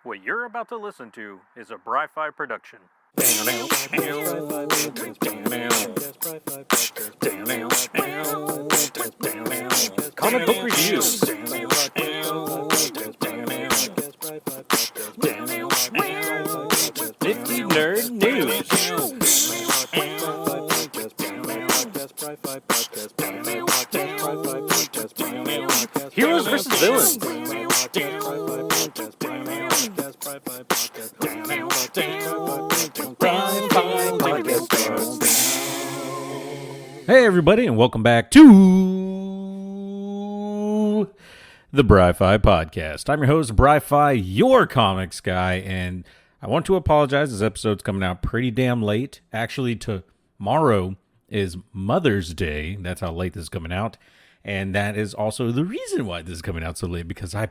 What you're about to listen to is a Bry-Fy production. Comic book reviews. Nifty nerd news. Heroes versus villains. Hey everybody, and welcome back to the Bry-Fy podcast. I'm your host, Bry-Fy, your comics guy, and I want to apologize. This episode's coming out pretty damn late. Actually, tomorrow is Mother's Day. That's how late this is coming out. And that is also the reason why this is coming out so late, because I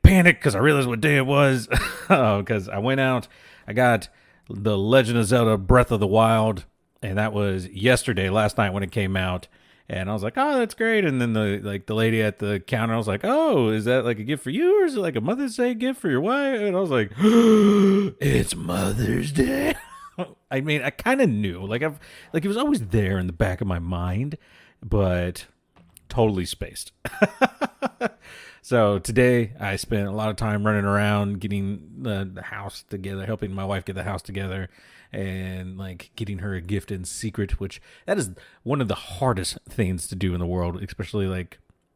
panicked because I realized what day it was. Because I went out, I got The Legend of Zelda Breath of the Wild, and that was yesterday, last night when it came out. And I was like, oh, that's great. And then the lady at the counter, I was like, oh, is that like a gift for you, or is it like a Mother's Day gift for your wife? And I was like, it's Mother's Day. I mean, I kind of knew, it was always there in the back of my mind, but totally spaced. So today I spent a lot of time running around getting the house together, helping my wife get the house together, and getting her a gift in secret, which that is one of the hardest things to do in the world, especially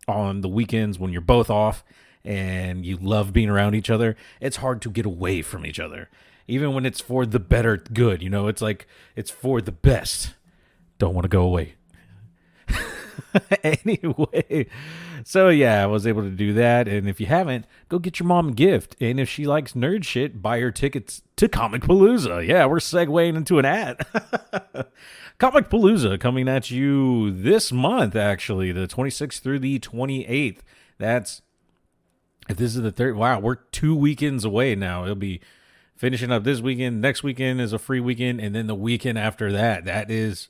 on the weekends when you're both off and you love being around each other. It's hard to get away from each other, even when it's for the better good. It's for the best. Don't want to go away. Anyway, so yeah, I was able to do that. And if you haven't, go get your mom a gift. And if she likes nerd shit, buy her tickets to COMICPALOOZA. Yeah, we're segueing into an ad. COMICPALOOZA coming at you this month, actually, the 26th through the 28th. If this is the third, wow, we're 2 weekends away now. It'll be finishing up this weekend. Next weekend is a free weekend. And then the weekend after that is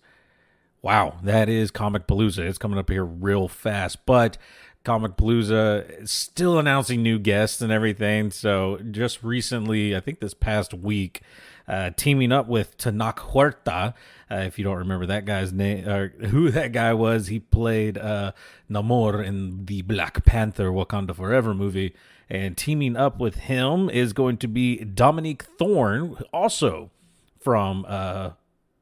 COMICPALOOZA. It's coming up here real fast, but COMICPALOOZA is still announcing new guests and everything. So just recently, I think this past week, teaming up with Tenoch Huerta. If you don't remember that guy's name, or who that guy was, he played Namor in the Black Panther Wakanda Forever movie. And teaming up with him is going to be Dominique Thorne, also from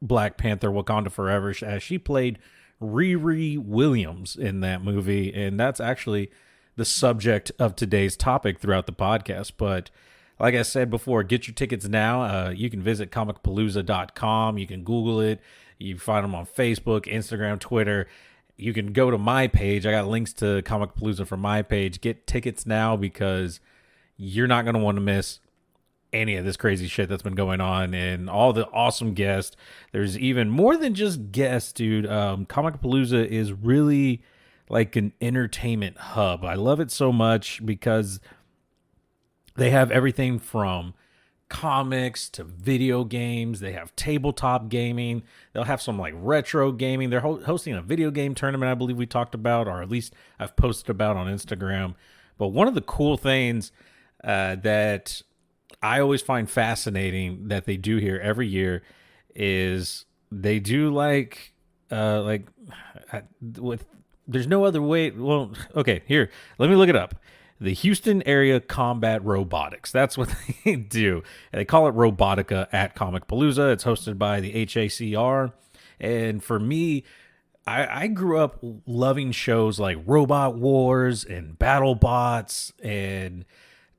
Black Panther Wakanda Forever, as she played Riri Williams in that movie. And that's actually the subject of today's topic throughout the podcast. But like I said before, get your tickets now. You can visit COMICPALOOZA.com. You can Google it. You find them on Facebook, Instagram, Twitter. You can go to my page. I got links to COMICPALOOZA from my page. Get tickets now, because you're not going to want to miss any of this crazy shit that's been going on, and all the awesome guests. There's even more than just guests, dude. COMICPALOOZA is really like an entertainment hub. I love it so much because they have everything from comics to video games. They have tabletop gaming. They'll have some retro gaming. They're hosting a video game tournament, I believe we talked about, or at least I've posted about on Instagram. But one of the cool things that I always find fascinating that they do here every year is they do there's no other way. Well, okay, here, let me look it up. The Houston Area Combat Robotics. That's what they do. And they call it Robotica at COMICPALOOZA. It's hosted by the HACR. And for me, I grew up loving shows like Robot Wars and BattleBots, and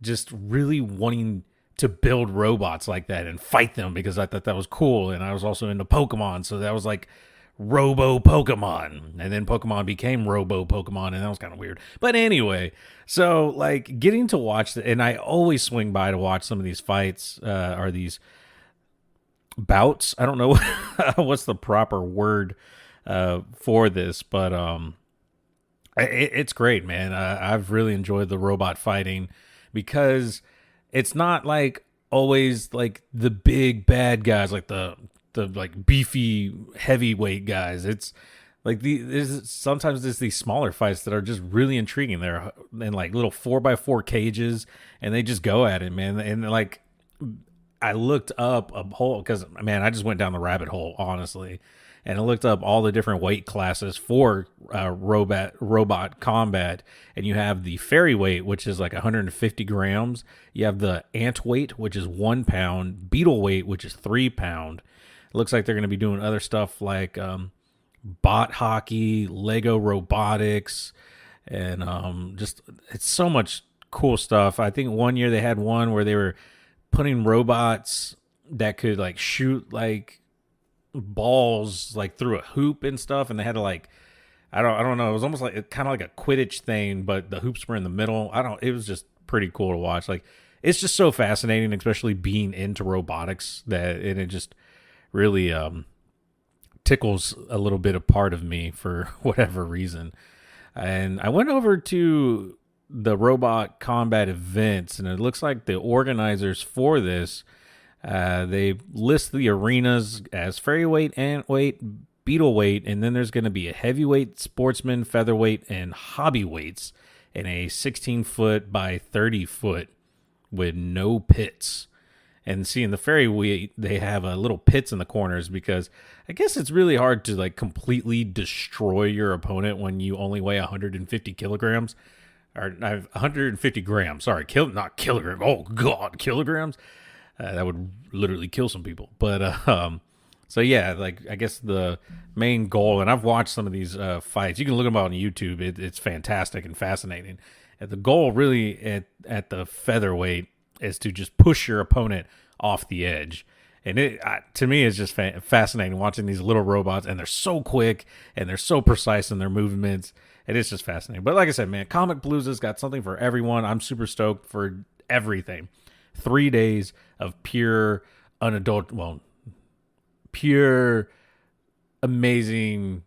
just really wanting to build robots like that and fight them, because I thought that was cool. And I was also into Pokemon, so that was like Robo Pokemon, and then Pokemon became Robo Pokemon, and that was kind of weird. But anyway, so getting to watch and I always swing by to watch some of these fights, or these bouts. I don't know what's the proper word for this, but it's great, man. I've really enjoyed the robot fighting, because it's not always the big bad guys, the beefy heavyweight guys. It's Like sometimes there's these smaller fights that are just really intriguing. They're in like little 4x4 cages, and they just go at it, man. And like I looked up a whole because man, I just went down the rabbit hole honestly, and I looked up all the different weight classes for robot combat, and you have the fairy weight, which is like 150 grams. You have the ant weight, which is 1 pound. Beetle weight, which is 3 pound. It looks like they're going to be doing other stuff like bot hockey, Lego robotics, and just it's so much cool stuff. I think one year they had one where they were putting robots that could like shoot like balls like through a hoop and stuff, and they had to like I don't know, it was almost like kind of like a Quidditch thing, but the hoops were in the middle. It was just pretty cool to watch. Like it's just so fascinating, especially being into robotics, that and it just really tickles a little bit a part of me for whatever reason. And I went over to the robot combat events, and it looks like the organizers for this, they list the arenas as fairy weight, ant weight, beetle weight, and then there's going to be a heavyweight, sportsman, featherweight, and hobby weights in a 16-foot by 30-foot with no pits. And see, in the fairy weight, they have little pits in the corners because I guess it's really hard to like completely destroy your opponent when you only weigh 150 kilograms. Or 150 grams. Sorry, not kilograms. Oh, God, kilograms? That would literally kill some people. But, so yeah, like, I guess the main goal, and I've watched some of these fights. You can look them up on YouTube. It's fantastic and fascinating. And the goal really at the featherweight is to just push your opponent off the edge. And to me, it's just fascinating watching these little robots, and they're so quick, and they're so precise in their movements. It is just fascinating. But like I said, man, COMICPALOOZA's got something for everyone. I'm super stoked for everything. 3 days of pure, pure, amazing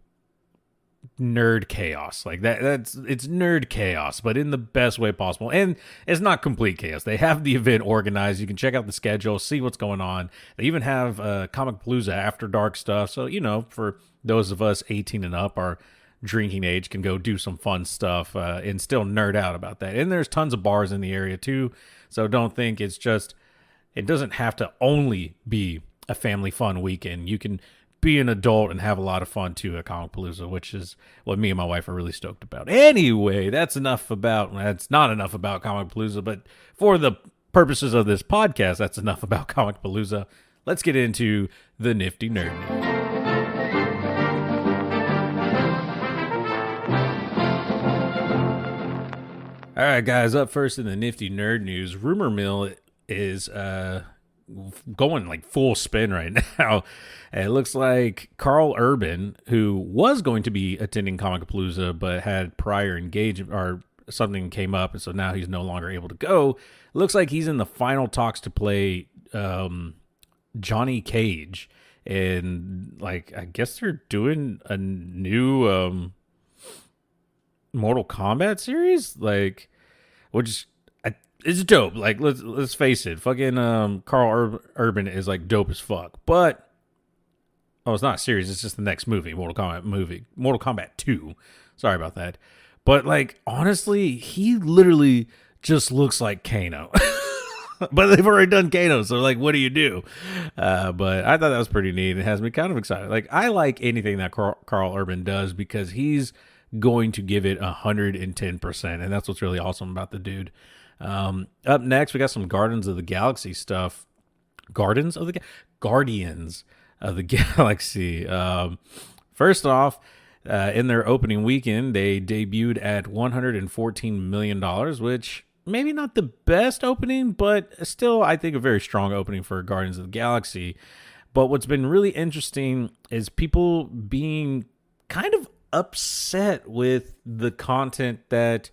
nerd chaos. Like it's nerd chaos, but in the best way possible. And it's not complete chaos. They have the event organized. You can check out the schedule, see what's going on. They even have COMICPALOOZA after dark stuff. So, for those of us 18 and up, our drinking age can go do some fun stuff and still nerd out about that. And there's tons of bars in the area too. So don't think it doesn't have to only be a family fun weekend. You can be an adult and have a lot of fun too at COMICPALOOZA, which is what me and my wife are really stoked about. Anyway, that's not enough about COMICPALOOZA, but for the purposes of this podcast, that's enough about COMICPALOOZA. Let's get into the nifty nerd news. All right, guys, up first in the nifty nerd news, rumor mill is going like full spin right now. It looks like Carl Urban, who was going to be attending COMICPALOOZA but had prior engagement or something came up, and so now he's no longer able to go. It looks like he's in the final talks to play Johnny Cage, and like I guess they're doing a new Mortal Kombat series, like, which it's dope. Like, let's face it, fucking Carl Urban is like dope as fuck. But it's not a series. It's just the next movie, Mortal Kombat 2. Sorry about that. But like, honestly, he literally just looks like Kano. But they've already done Kano, so like, what do you do? But I thought that was pretty neat. It has me kind of excited. Like, I like anything that Carl Urban does because he's going to give it 110%, and that's what's really awesome about the dude. Up next, we got some Guardians of the Galaxy stuff. Guardians of the Galaxy. First off, in their opening weekend, they debuted at $114 million, which maybe not the best opening, but still, I think a very strong opening for Guardians of the Galaxy. But what's been really interesting is people being kind of upset with the content that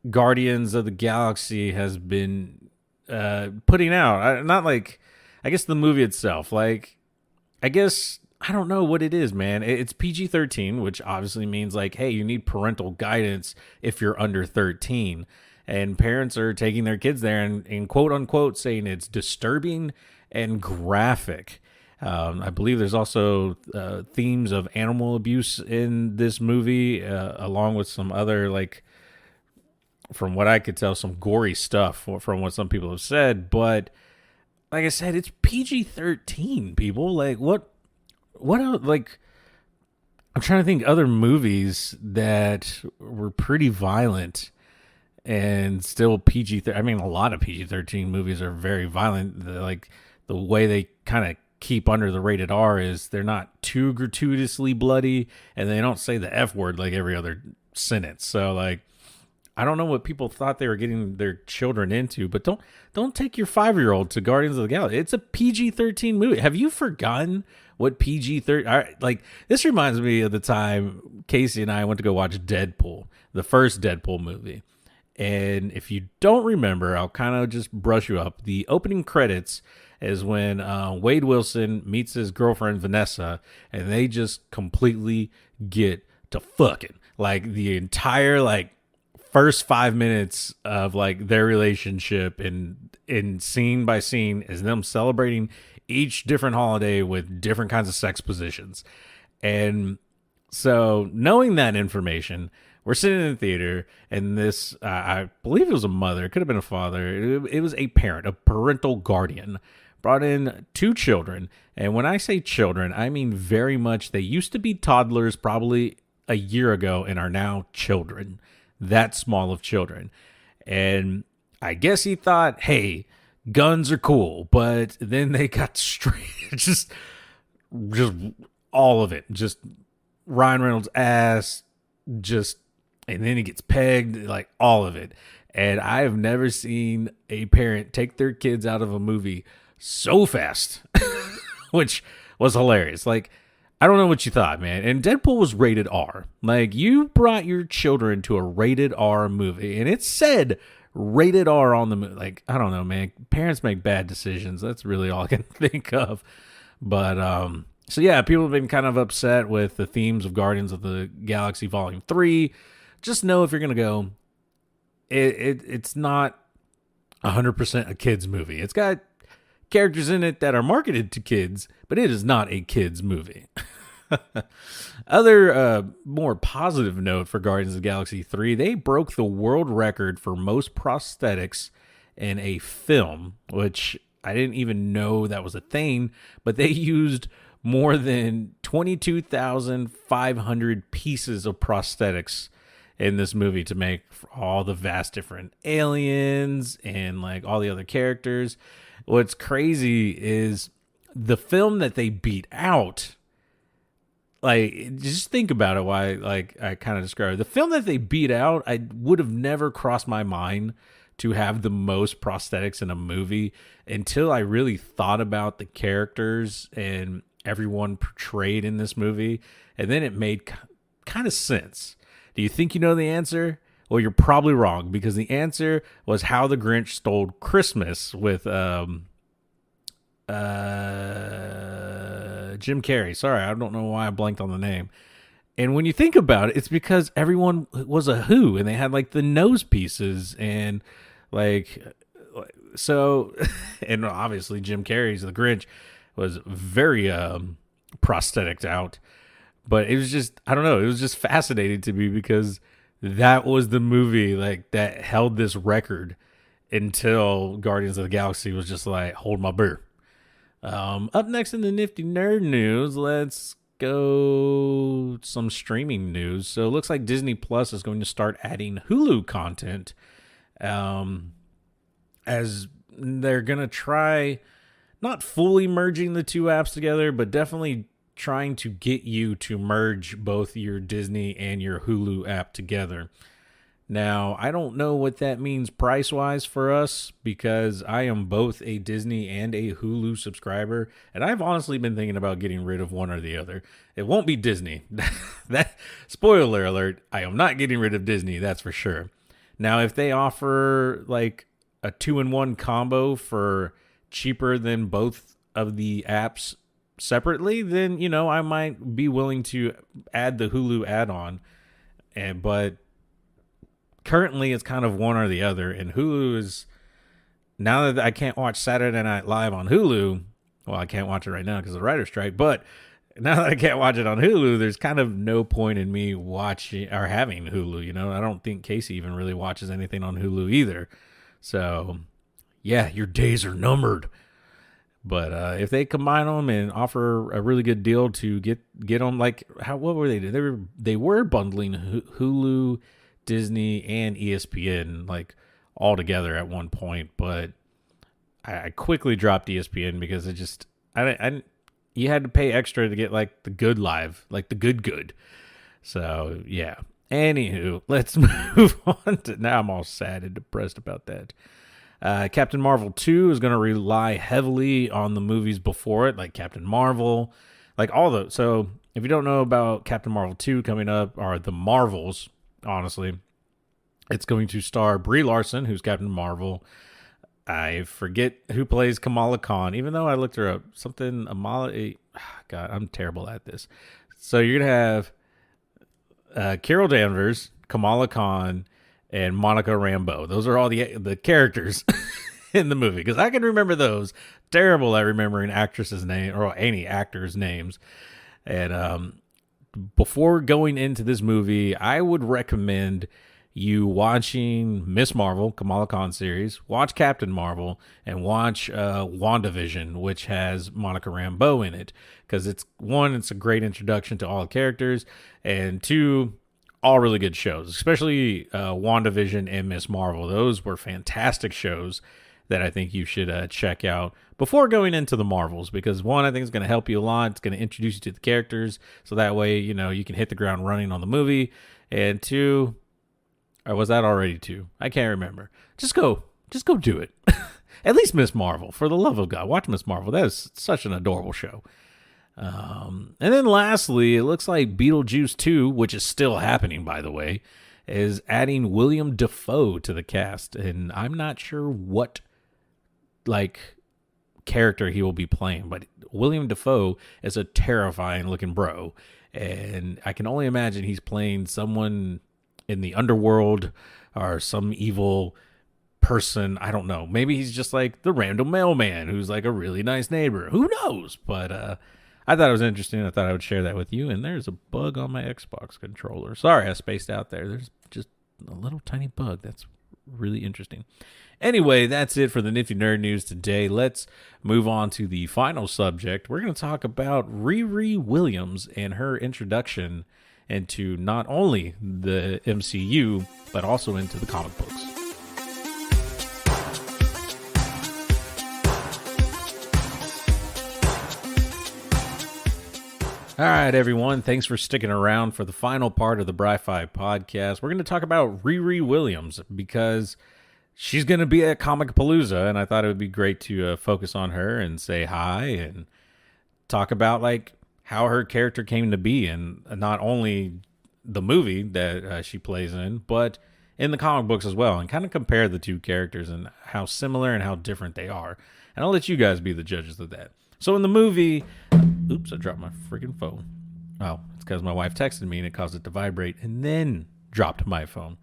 Guardians of the Galaxy has been putting out. Not like, I guess the movie itself. Like, I guess, I don't know what it is, man. It's PG-13, which obviously means like, hey, you need parental guidance if you're under 13. And parents are taking their kids there and quote unquote saying it's disturbing and graphic. I believe there's also themes of animal abuse in this movie, along with some other, like, from what I could tell, some gory stuff from what some people have said. But like I said, it's PG-13, people. Like, like, I'm trying to think other movies that were pretty violent and still PG-13. I mean, a lot of PG-13 movies are very violent. Like, the way they kind of keep under the rated R is they're not too gratuitously bloody, and they don't say the F word like every other sentence. So, like, I don't know what people thought they were getting their children into, but don't take your 5-year-old to Guardians of the Galaxy. It's a PG-13 movie. Have you forgotten what PG-13? Like, this reminds me of the time Casey and I went to go watch Deadpool, the first Deadpool movie. And if you don't remember, I'll kind of just brush you up. The opening credits is when Wade Wilson meets his girlfriend Vanessa, and they just completely get to fucking. Like, the entire, like, first 5 minutes of, like, their relationship in scene by scene is them celebrating each different holiday with different kinds of sex positions. And so, knowing that information, we're sitting in the theater, and this, I believe it was a mother, it could have been a father, it was a parent, a parental guardian, brought in 2 children. And when I say children, I mean very much, they used to be toddlers probably a year ago and are now children. That small of children. And I guess he thought, hey, guns are cool. But then they got straight, just all of it. Just Ryan Reynolds' ass, and then he gets pegged, like, all of it. And I have never seen a parent take their kids out of a movie so fast, which was hilarious. Like, I don't know what you thought, man. And Deadpool was rated R. Like, you brought your children to a rated R movie, and it said rated R on the movie. Like, I don't know, man. Parents make bad decisions. That's really all I can think of. But, so yeah, people have been kind of upset with the themes of Guardians of the Galaxy Volume 3. Just know, if you're going to go, it's not 100% a kid's movie. It's got characters in it that are marketed to kids, but it is not a kids movie. Other more positive note for Guardians of the Galaxy 3, they broke the world record for most prosthetics in a film, which I didn't even know that was a thing, but they used more than 22,500 pieces of prosthetics in this movie to make all the vast different aliens and, like, all the other characters. What's crazy is the film that they beat out, like, just think about it, why, like, I kind of described the film that they beat out, I would have never crossed my mind to have the most prosthetics in a movie until I really thought about the characters and everyone portrayed in this movie. And then it made kind of sense. Do you think you know the answer? Well, you're probably wrong, because the answer was How the Grinch Stole Christmas with Jim Carrey. Sorry, I don't know why I blanked on the name. And when you think about it, it's because everyone was a Who, and they had, like, the nose pieces, and, like, so, and obviously Jim Carrey's The Grinch was very prosthetics out. But it was just, I don't know, it was just fascinating to me, because that was the movie, like, that held this record until Guardians of the Galaxy was just like, hold my beer. Up next in the nifty nerd news, let's go some streaming news. So it looks like Disney Plus is going to start adding Hulu content, as they're going to try not fully merging the two apps together, but definitely trying to get you to merge both your Disney and your Hulu app together. Now, I don't know what that means price-wise for us, because I am both a Disney and a Hulu subscriber, and I've honestly been thinking about getting rid of one or the other. It won't be Disney. That spoiler alert, I am not getting rid of Disney, that's for sure. Now, if they offer, like, a 2-in-1 combo for cheaper than both of the apps separately, then, you know, I might be willing to add the Hulu add-on. But currently it's kind of one or the other, and Hulu is, now that I can't watch Saturday Night Live on Hulu, Well, I can't watch it right now because of the writer's strike, but now that I can't watch it on Hulu, there's kind of no point in me watching or having Hulu. You know, I don't think Casey even really watches anything on Hulu either. So, yeah, your days are numbered. But if they combine them and offer a really good deal to get them, like what were they doing? They were bundling Hulu, Disney, and ESPN like all together at one point. But I quickly dropped ESPN because it just you had to pay extra to get like the good live, like the good. So yeah. Anywho, let's move on to now. I'm all sad and depressed about that. Captain Marvel 2 is going to rely heavily on the movies before it, like Captain Marvel, like all the. So if you don't know about Captain Marvel 2 coming up, or the Marvels, honestly, it's going to star Brie Larson, who's Captain Marvel. I forget who plays Kamala Khan, even though I looked her up. Something God, I'm terrible at this. So you're gonna have Carol Danvers, Kamala Khan, and Monica Rambeau. Those are all the characters in the movie, because I can remember those. Terrible at remembering actresses' name or any actors' names. And before going into this movie, I would recommend you watching Miss Marvel, Kamala Khan series, watch Captain Marvel, and watch WandaVision, which has Monica Rambeau in it, because it's a great introduction to all the characters, and two, all really good shows, especially WandaVision and Miss Marvel. Those were fantastic shows that I think you should check out before going into the Marvels, because one, I think is going to help you a lot. It's going to introduce you to the characters, so that way, you know, you can hit the ground running on the movie. And two, or was that already two? I can't remember. Just go do it. At least Miss Marvel, for the love of God, watch Miss Marvel. That is such an adorable show. And then lastly, it looks like Beetlejuice 2, which is still happening, by the way, is adding William Dafoe to the cast. And I'm not sure what, like, character he will be playing, but William Dafoe is a terrifying looking bro. And I can only imagine he's playing someone in the underworld or some evil person. I don't know. Maybe he's just like the random mailman who's like a really nice neighbor. Who knows? But I thought it was interesting. I thought I would share that with you. And there's a bug on my Xbox controller. Sorry, I spaced out there. There's just a little tiny bug. That's really interesting. Anyway, that's it for the Nifty Nerd News today. Let's move on to the final subject. We're going to talk about Riri Williams and her introduction into not only the MCU, but also into the comic books. All right, everyone. Thanks for sticking around for the final part of the Bry-Fy podcast. We're going to talk about Riri Williams because she's going to be at COMICPALOOZA, and I thought it would be great to focus on her and say hi and talk about like how her character came to be, and not only the movie that she plays in, but in the comic books as well, and kind of compare the two characters and how similar and how different they are. And I'll let you guys be the judges of that. So in the movie, oops, I dropped my freaking phone. Oh, it's because my wife texted me and it caused it to vibrate and then dropped my phone.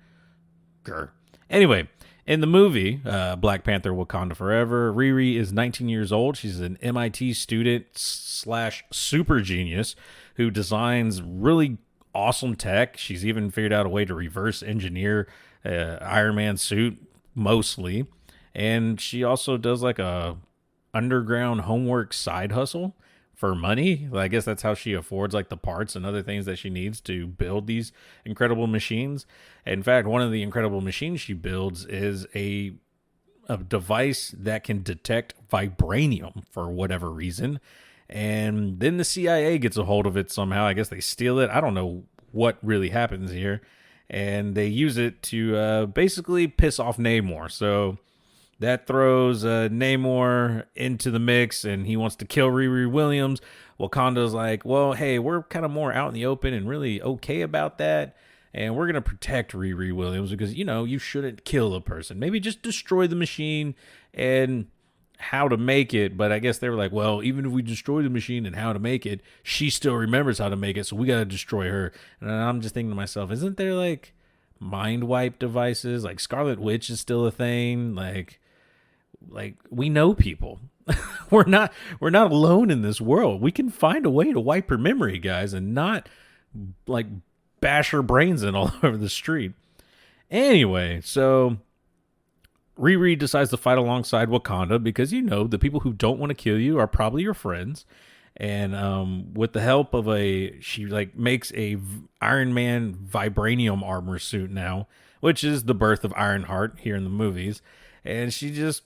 Grr. Anyway, in the movie, Black Panther, Wakanda Forever, Riri is 19 years old. She's an MIT student / super genius who designs really awesome tech. She's even figured out a way to reverse engineer Iron Man suit, mostly. And she also does like a underground homework side hustle for money. I guess that's how she affords like the parts and other things that she needs to build these incredible machines. In fact, one of the incredible machines she builds is a device that can detect vibranium for whatever reason. And then the CIA gets a hold of it somehow. I guess they steal it. I don't know what really happens here. And they use it to basically piss off Namor. So that throws Namor into the mix, and he wants to kill Riri Williams. Wakanda's like, well, hey, we're kind of more out in the open and really okay about that. And we're going to protect Riri Williams because, you know, you shouldn't kill a person. Maybe just destroy the machine and how to make it. But I guess they were like, well, even if we destroy the machine and how to make it, she still remembers how to make it. So we got to destroy her. And I'm just thinking to myself, isn't there like mind wipe devices? Like Scarlet Witch is still a thing. Like we know people. we're not alone in this world. We can find a way to wipe her memory, guys, and not like bash her brains in all over the street. Anyway, so Riri decides to fight alongside Wakanda because the people who don't want to kill you are probably your friends. And with the help of she like makes a Iron Man vibranium armor suit now, which is the birth of Ironheart here in the movies. And she just,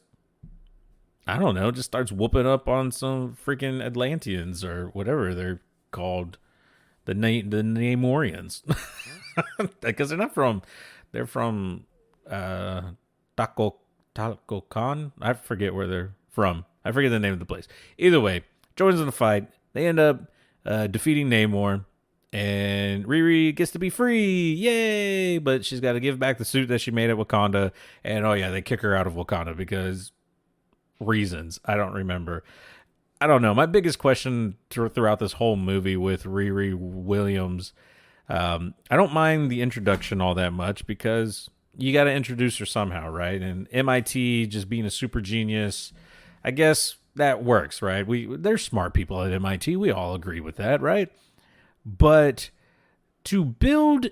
I don't know, just starts whooping up on some freaking Atlanteans or whatever they're called, the Namorians, because they're from Taco Con. I forget where they're from. I forget the name of the place. Either way, joins in the fight. They end up defeating Namor, and Riri gets to be free. Yay! But she's got to give back the suit that she made at Wakanda. And oh yeah, they kick her out of Wakanda because reasons. I don't remember. I don't know. My biggest question throughout this whole movie with Riri Williams, I don't mind the introduction all that much because you got to introduce her somehow, right? And MIT just being a super genius, I guess that works, right? There's smart people at MIT. We all agree with that, right? But to build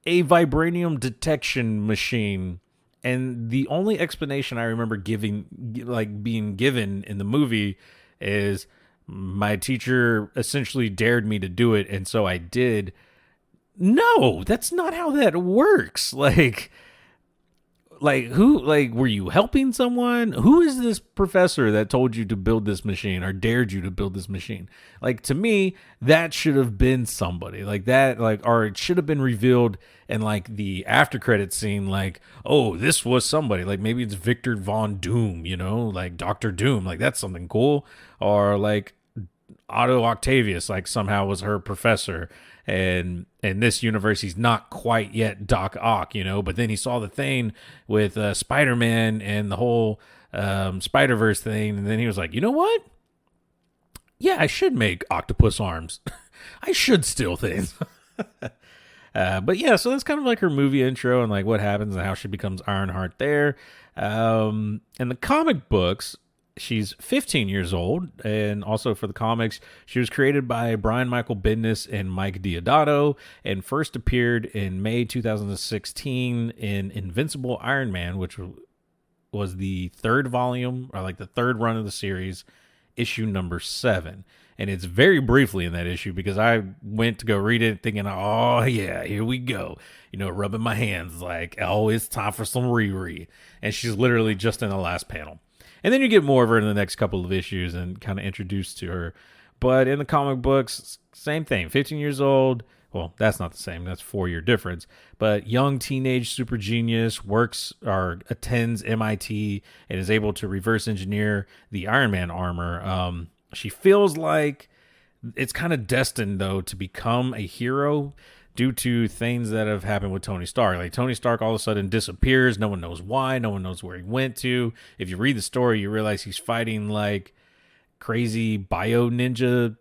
a vibranium detection machine, and the only explanation I remember being given in the movie is my teacher essentially dared me to do it, and so I did. No, that's not how that works. Were you helping someone? Who is this professor that told you to build this machine or dared you to build this machine? To me, that should have been somebody or it should have been revealed in the after credit scene. Oh, this was somebody. Maybe it's Victor Von Doom, Dr. Doom. That's something cool. Or Otto Octavius, somehow was her professor. And in this universe, he's not quite yet Doc Ock, but then he saw the thing with Spider-Man and the whole Spider-Verse thing. And then he was like, you know what? Yeah, I should make octopus arms. I should steal things. But yeah, so that's kind of her movie intro and what happens and how she becomes Ironheart there. In the comic books, she's 15 years old, and also for the comics, she was created by Brian Michael Bendis and Mike Deodato, and first appeared in May 2016 in Invincible Iron Man, which was the third volume, or the third run of the series, issue number 7. And it's very briefly in that issue because I went to go read it thinking, oh yeah, here we go. Rubbing my hands oh, it's time for some Riri. And she's literally just in the last panel. And then you get more of her in the next couple of issues and kind of introduced to her. But in the comic books, same thing. 15 years old. Well, that's not the same. That's 4-year difference. But young teenage super genius attends MIT and is able to reverse engineer the Iron Man armor. She feels like it's kind of destined, though, to become a hero due to things that have happened with Tony Stark. Tony Stark all of a sudden disappears. No one knows why. No one knows where he went to. If you read the story, you realize he's fighting crazy biohacked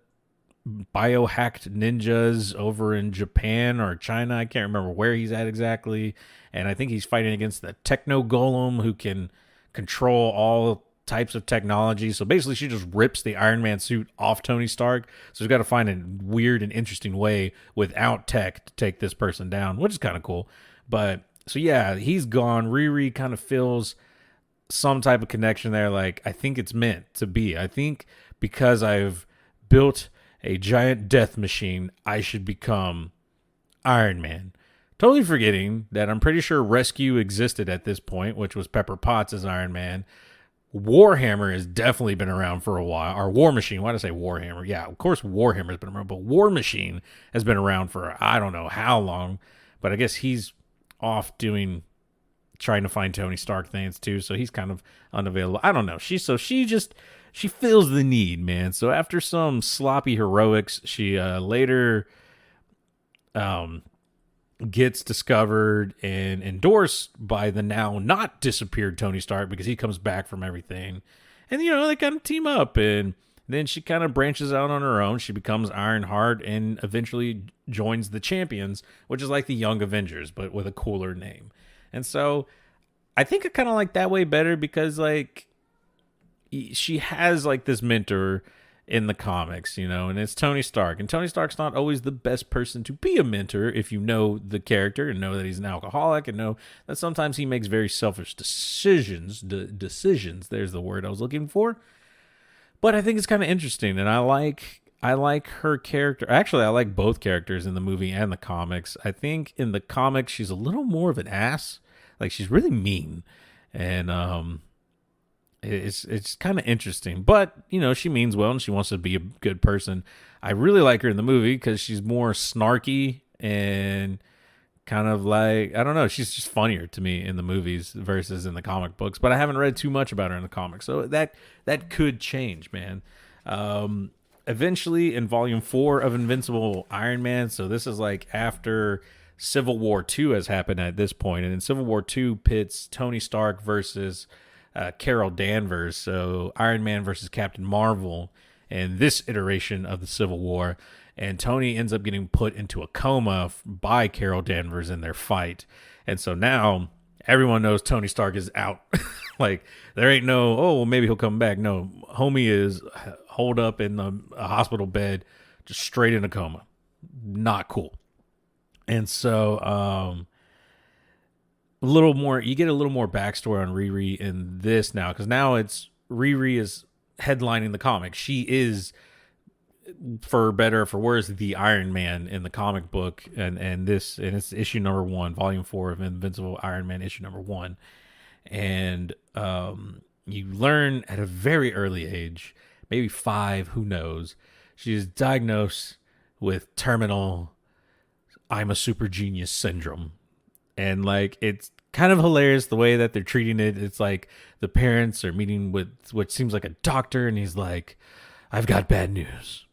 ninjas over in Japan or China. I can't remember where he's at exactly. And I think he's fighting against the Techno Golem who can control all types of technology. So basically she just rips the Iron Man suit off Tony Stark. So he's got to find a weird and interesting way without tech to take this person down, which is kind of cool. But so yeah, he's gone. Riri kind of feels some type of connection there. I think it's meant to be. I think because I've built a giant death machine, I should become Iron Man. Totally forgetting that I'm pretty sure Rescue existed at this point, which was Pepper Potts as Iron Man. Warhammer has definitely been around for a while. Or War Machine. Why did I say Warhammer? Yeah, of course Warhammer has been around, but War Machine has been around for I don't know how long. But I guess he's off trying to find Tony Stark things too, so he's kind of unavailable. I don't know. She feels the need, man. So after some sloppy heroics, she later gets discovered and endorsed by the now not disappeared Tony Stark because he comes back from everything. And, they kind of team up. And then she kind of branches out on her own. She becomes Ironheart and eventually joins the Champions, which is like the Young Avengers, but with a cooler name. And so I think I kind of like that way better because, she has like this mentor in the comics, and it's Tony Stark. And Tony Stark's not always the best person to be a mentor if you know the character and know that he's an alcoholic and know that sometimes he makes very selfish decisions. There's the word I was looking for. But I think it's kind of interesting, and I like her character. Actually, I like both characters in the movie and the comics. I think in the comics she's a little more of an ass. Like, she's really mean, and it's kind of interesting. But she means well and she wants to be a good person. I really like her in the movie because she's more snarky and kind of like, I don't know, she's just funnier to me in the movies versus in the comic books. But I haven't read too much about her in the comics, so that could change, man. Eventually in volume 4 of Invincible Iron Man, so this is like after Civil War 2 has happened at this point, and in Civil War 2 pits Tony Stark versus Carol Danvers, so Iron Man versus Captain Marvel in this iteration of the Civil War, and Tony ends up getting put into a coma by Carol Danvers in their fight, and so now everyone knows Tony Stark is out. Like, there ain't no, oh, well, maybe he'll come back. No, homie is holed up in a hospital bed, just straight in a coma. Not cool. And so, you get a little more backstory on Riri in this now, because now Riri is headlining the comic. She is, for better or for worse, the Iron Man in the comic book, and it's issue number 1, volume 4 of Invincible Iron Man, issue number 1. And you learn at a very early age, maybe 5, who knows, she is diagnosed with terminal I'm a super genius syndrome. And like, it's kind of hilarious the way that they're treating it. It's like the parents are meeting with what seems like a doctor, and he's like, I've got bad news.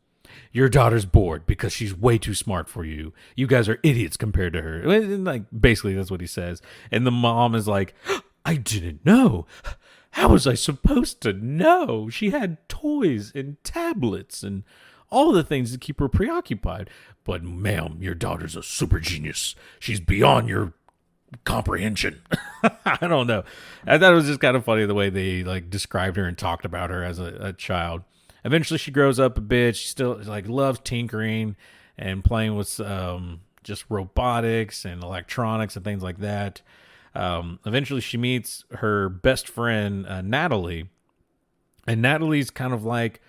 Your daughter's bored because she's way too smart for you. You guys are idiots compared to her. And like, basically that's what he says. And the mom is like, I didn't know. How was I supposed to know? She had toys and tablets and all the things to keep her preoccupied. But ma'am, your daughter's a super genius. She's beyond your comprehension. I don't know. I thought it was just kind of funny the way they like described her and talked about her as a child. Eventually she grows up a bit. She still like loves tinkering and playing with just robotics and electronics and things like that. Eventually she meets her best friend, Natalie, and Natalie's kind of like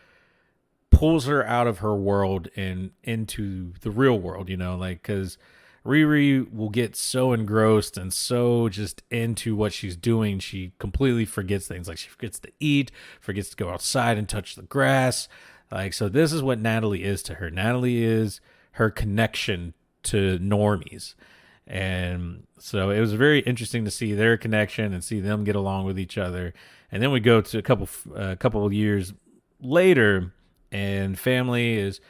pulls her out of her world and into the real world, like, because Riri will get so engrossed and so just into what she's doing, she completely forgets things. Like, she forgets to eat, forgets to go outside and touch the grass. Like, so this is what Natalie is to her. Natalie is her connection to normies. And so it was very interesting to see their connection and see them get along with each other. And then we go to a couple of years later, and family is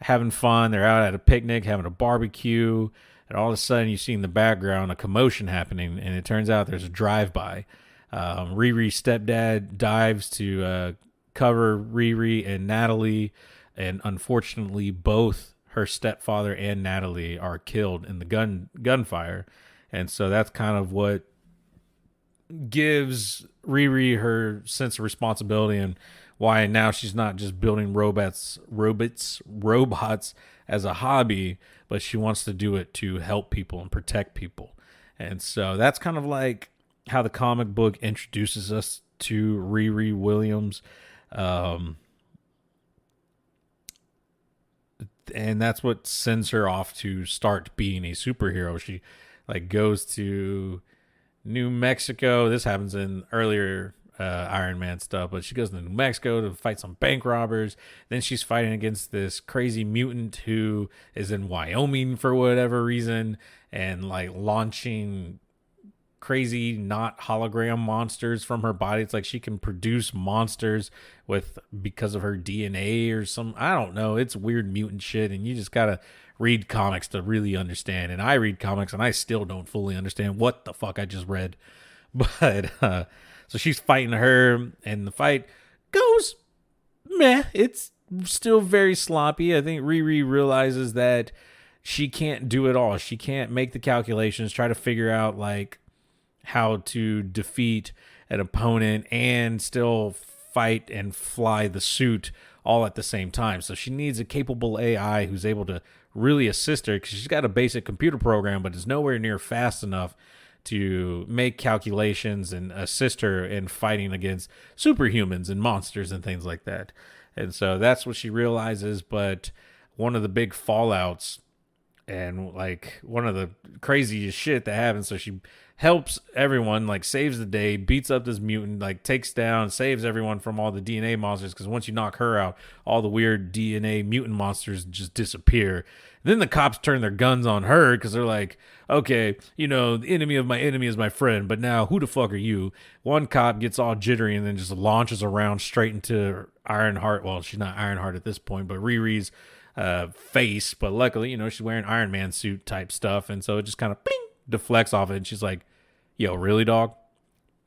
having fun. They're out at a picnic, having a barbecue, and all of a sudden you see in the background a commotion happening, and it turns out there's a drive-by. Riri's stepdad dives to cover Riri and Natalie, and unfortunately both her stepfather and Natalie are killed in the gunfire. And so that's kind of what gives Riri her sense of responsibility, and why now she's not just building robots as a hobby, but she wants to do it to help people and protect people. And so that's kind of like how the comic book introduces us to Riri Williams. And that's what sends her off to start being a superhero. She like goes to New Mexico. This happens in earlier Iron Man stuff, but she goes to New Mexico to fight some bank robbers. Then she's fighting against this crazy mutant who is in Wyoming for whatever reason, and like launching crazy not hologram monsters from her body. It's like she can produce monsters because of her DNA or some, I don't know. It's weird mutant shit, and you just gotta read comics to really understand. And I read comics and I still don't fully understand what the fuck I just read. But so she's fighting her, and the fight goes meh. It's still very sloppy. I think Riri realizes that she can't do it all. She can't make the calculations, try to figure out like how to defeat an opponent and still fight and fly the suit all at the same time. So she needs a capable AI who's able to really assist her, because she's got a basic computer program, but is nowhere near fast enough to make calculations and assist her in fighting against superhumans and monsters and things like that. And so that's what she realizes. But one of the big fallouts and like one of the craziest shit that happens, so she helps everyone, like saves the day, beats up this mutant, like takes down, saves everyone from all the DNA monsters, because once you knock her out, all the weird DNA mutant monsters just disappear. Then the cops turn their guns on her because they're like, okay, you know, the enemy of my enemy is my friend, but now who the fuck are you? One cop gets all jittery and then just launches around straight into Ironheart. Well, she's not Ironheart at this point, but Riri's face. But luckily, you know, she's wearing Iron Man suit type stuff, and so it just kind of bling, deflects off it. And she's like, yo, really, dog?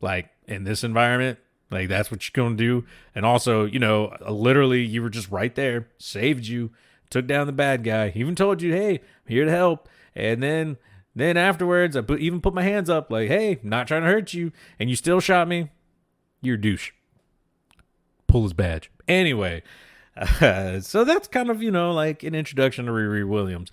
Like, in this environment? Like, that's what you're going to do? And also, you know, literally, you were just right there, saved you, took down the bad guy, even told you, hey, I'm here to help. And then afterwards, I even put my hands up like, hey, not trying to hurt you. And you still shot me. You're a douche. Pull his badge. Anyway, so that's kind of, you know, like an introduction to Riri Williams.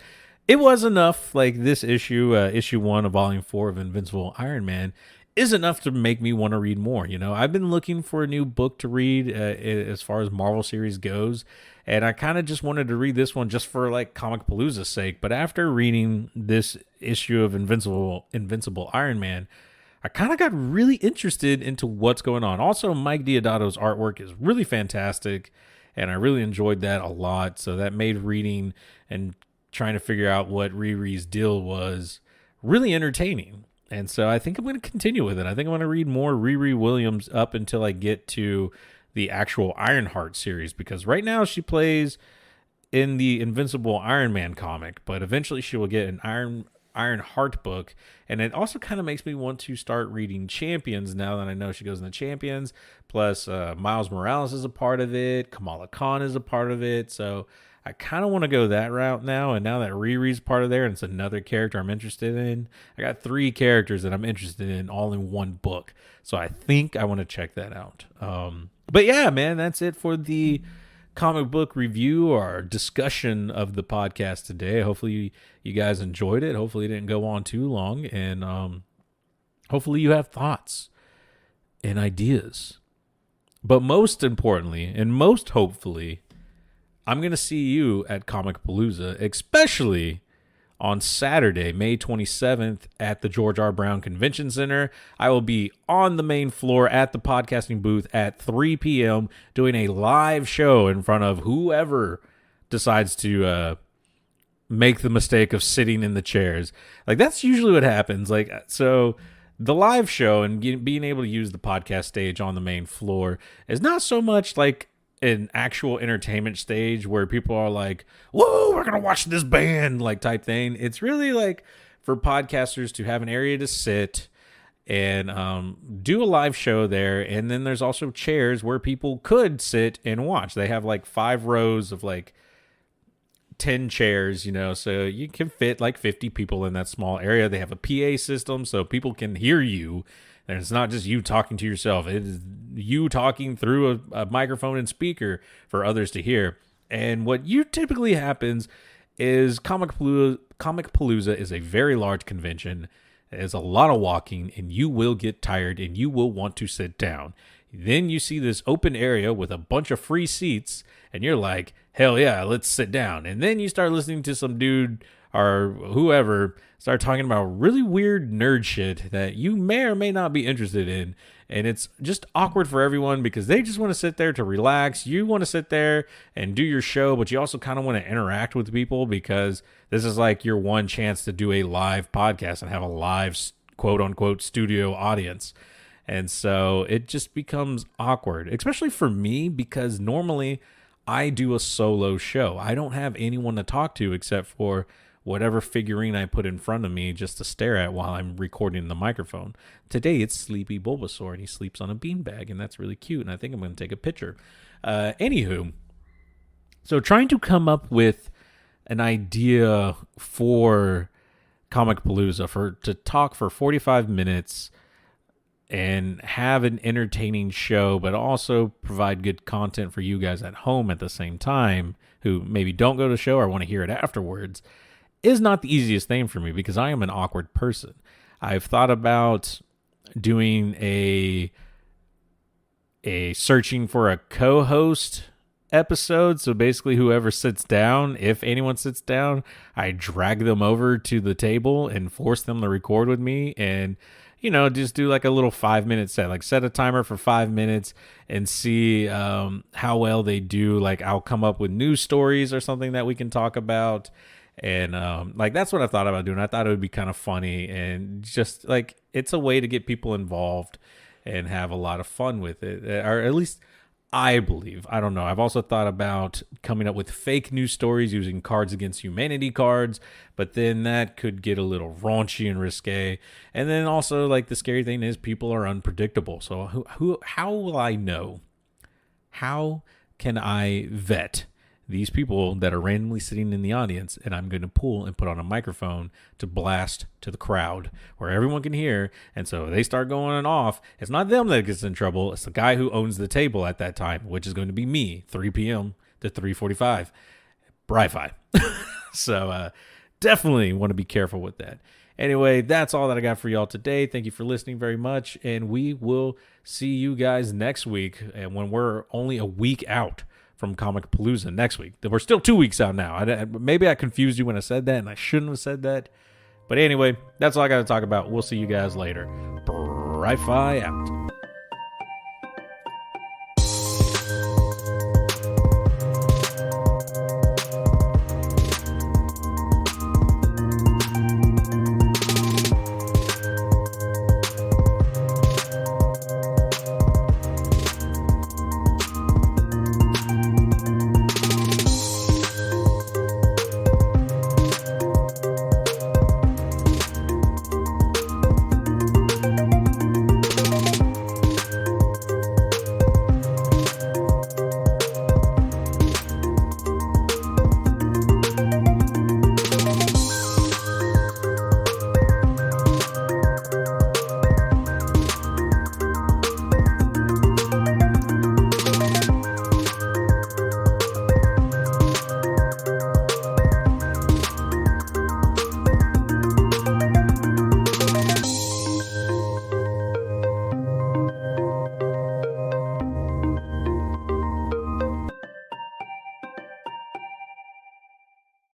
It was enough, like this issue, issue 1 of volume 4 of Invincible Iron Man, is enough to make me want to read more. You know, I've been looking for a new book to read as far as Marvel series goes, and I kind of just wanted to read this one just for like COMICPALOOZA's sake. But after reading this issue of Invincible Iron Man, I kind of got really interested into what's going on. Also, Mike Deodato's artwork is really fantastic, and I really enjoyed that a lot. So that made reading and trying to figure out what Riri's deal was really entertaining. And so I think I'm going to continue with it. I think I'm going to read more Riri Williams up until I get to the actual Ironheart series, because right now she plays in the Invincible Iron Man comic, but eventually she will get an Ironheart book. And it also kind of makes me want to start reading Champions now that I know she goes in the Champions. Plus, Miles Morales is a part of it. Kamala Khan is a part of it. So I kind of want to go that route now. And now that Riri's part of there and it's another character I'm interested in, I got 3 characters that I'm interested in all in one book. So I think I want to check that out. But yeah, man, that's it for the comic book review or discussion of the podcast today. Hopefully you guys enjoyed it. Hopefully it didn't go on too long. And hopefully you have thoughts and ideas. But most importantly, and most hopefully, I'm going to see you at COMICPALOOZA, especially on Saturday, May 27th at the George R. Brown Convention Center. I will be on the main floor at the podcasting booth at 3 p.m. doing a live show in front of whoever decides to make the mistake of sitting in the chairs. Like, that's usually what happens. Like, so the live show and being able to use the podcast stage on the main floor is not so much like an actual entertainment stage where people are like, whoa, we're gonna watch this band, like type thing. It's really like for podcasters to have an area to sit and do a live show there. And then there's also chairs where people could sit and watch. They have like 5 rows of like 10 chairs, you know, so you can fit like 50 people in that small area. They have a PA system so people can hear you. And it's not just you talking to yourself. It is you talking through a microphone and speaker for others to hear. And what typically happens is COMICPALOOZA is a very large convention. There's a lot of walking, and you will get tired, and you will want to sit down. Then you see this open area with a bunch of free seats, and you're like, hell yeah, let's sit down. And then you start listening to some dude or whoever start talking about really weird nerd shit that you may or may not be interested in. And it's just awkward for everyone because they just want to sit there to relax. You want to sit there and do your show, but you also kind of want to interact with people because this is like your one chance to do a live podcast and have a live quote unquote studio audience. And so it just becomes awkward, especially for me, because normally I do a solo show. I don't have anyone to talk to except for whatever figurine I put in front of me just to stare at while I'm recording the microphone. Today it's Sleepy Bulbasaur, and he sleeps on a beanbag, and that's really cute, and I think I'm going to take a picture. Anywho, so trying to come up with an idea for COMICPALOOZA to talk for 45 minutes and have an entertaining show, but also provide good content for you guys at home at the same time who maybe don't go to the show or want to hear it afterwards, is not the easiest thing for me because I am an awkward person. I've thought about doing a searching for a co-host episode. So basically whoever sits down, if anyone sits down, I drag them over to the table and force them to record with me and, just do like a little 5-minute set, like set a timer for 5 minutes and see how well they do. Like I'll come up with news stories or something that we can talk about. And like that's what I thought about doing. I thought it would be kind of funny and just like it's a way to get people involved and have a lot of fun with it, or at least I believe. I don't know. I've also thought about coming up with fake news stories using Cards Against Humanity cards, but then that could get a little raunchy and risque. And then also, like, the scary thing is people are unpredictable. So how will I know? How can I vet these people that are randomly sitting in the audience and I'm going to pull and put on a microphone to blast to the crowd where everyone can hear? And so they start going off. It's not them that gets in trouble. It's the guy who owns the table at that time, which is going to be me, 3 p.m. to 3:45, Bry-Fy. So definitely want to be careful with that. Anyway, that's all that I got for y'all today. Thank you for listening very much. And we will see you guys next week, and when we're only a week out from COMICPALOOZA next week. We're still 2 weeks out now. Maybe I confused you when I said that, and I shouldn't have said that. But anyway, that's all I got to talk about. We'll see you guys later. Bry-Fy out.